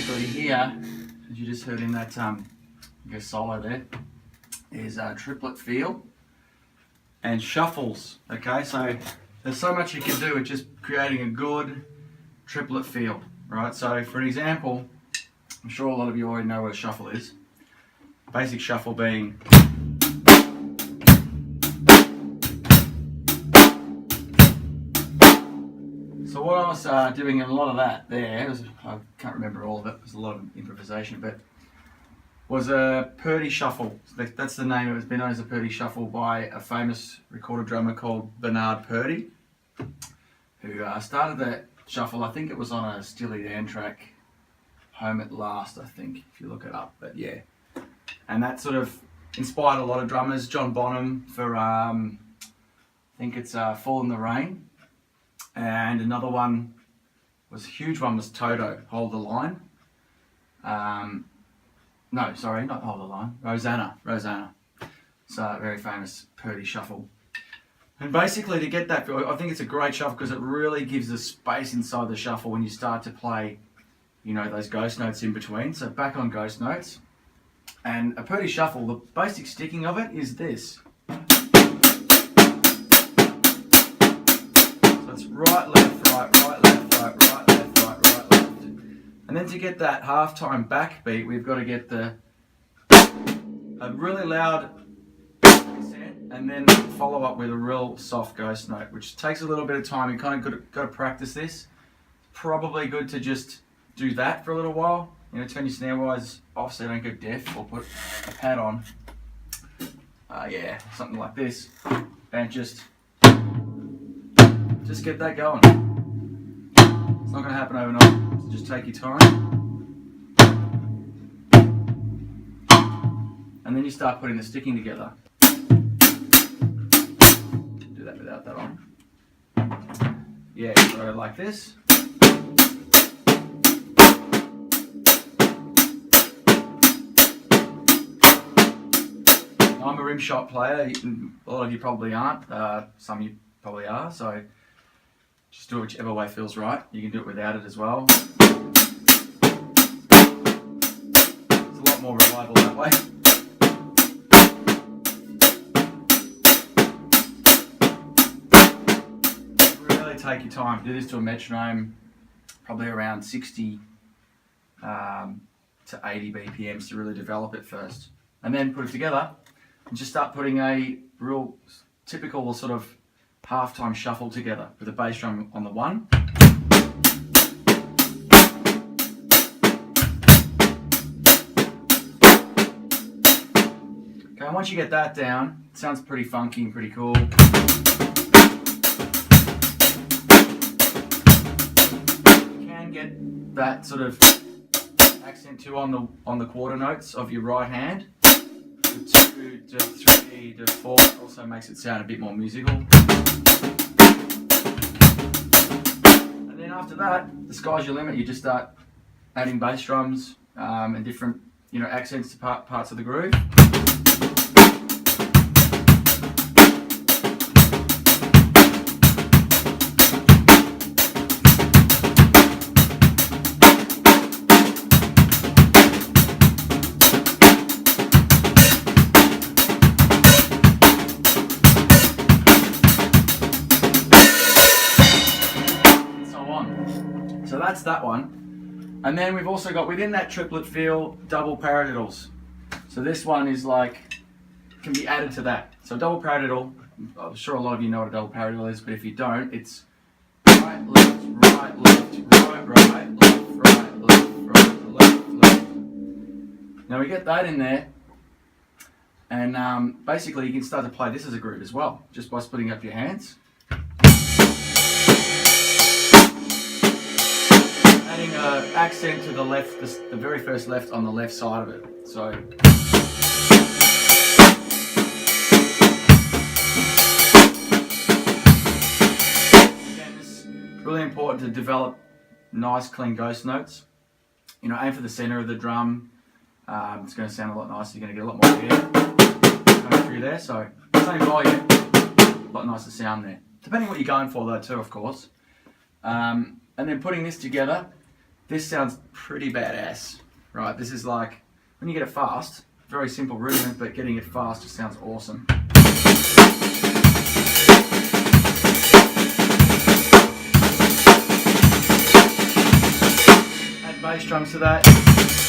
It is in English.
basically here, as you just heard in that I guess solo there, is a triplet feel and shuffles. Okay, so there's so much you can do with just creating a good triplet feel, right? So for an example, I'm sure a lot of you already know what a shuffle is. Basic shuffle being so what I was doing a lot of that there, I can't remember all of it, there's a lot of improvisation, but was a Perdie shuffle. That's the name. It was been known as a Perdie shuffle by a famous recorded drummer called Perdie, who started that shuffle. I think it was on a Steely Dan track, Home at Last, I think, if you look it up. But yeah, and that sort of inspired a lot of drummers. John Bonham for I think it's Fall in the Rain, and another one was a huge one was Toto, Hold the Line. No, sorry, not Hold the Line. Rosanna. It's a very famous Perdie shuffle. And basically to get that, I think it's a great shuffle because it really gives the space inside the shuffle when you start to play, you know, those ghost notes in between. So back on ghost notes. And a Perdie shuffle, the basic sticking of it is this. So it's right, left, right, right, left, right, right, left, right, right, left. And then to get that half-time backbeat, we've got to get a really loud accent and then follow up with a real soft ghost note, which takes a little bit of time. You kind of got to practice this. Probably good to just do that for a little while. You know, turn your snare wires off so you don't go deaf, or put a pad on. Yeah, something like this, and just get that going. It's not going to happen overnight. So just take your time, and then you start putting the sticking together. Do that without that on. Yeah, so like this. I'm a rim shot player. A lot of you probably aren't. Some of you probably are. So just do it whichever way feels right. You can do it without it as well. It's a lot more reliable that way. Really take your time. Do this to a metronome, probably around 60 to 80 BPMs to really develop it first. And then put it together and just start putting a real typical sort of half-time shuffle together with a bass drum on the one. Okay, and once you get that down, it sounds pretty funky and pretty cool. You can get that sort of accent too on the quarter notes of your right hand. 2 to 3 to 4 also makes it sound a bit more musical. And then after that, the sky's your limit. You just start adding bass drums and different, you know, accents to parts of the groove. So that's that one. And then we've also got within that triplet feel double paradiddles. So this one is like, can be added to that. So double paradiddle, I'm sure a lot of you know what a double paradiddle is, but if you don't, it's right, left, right, left, right, right, left, right, left, right, left, left. Now we get that in there, and basically you can start to play this as a groove as well, just by splitting up your hands. Adding an accent to the left, the very first left on the left side of it. So again, it's really important to develop nice, clean ghost notes. You know, aim for the center of the drum. It's going to sound a lot nicer. You're going to get a lot more air coming through there. So same volume, a lot nicer sound there. Depending what you're going for though too, of course. And then putting this together, This sounds pretty badass, right? This is like, when you get it fast, very simple rudiment, but getting it fast just sounds awesome. Add bass drums to that.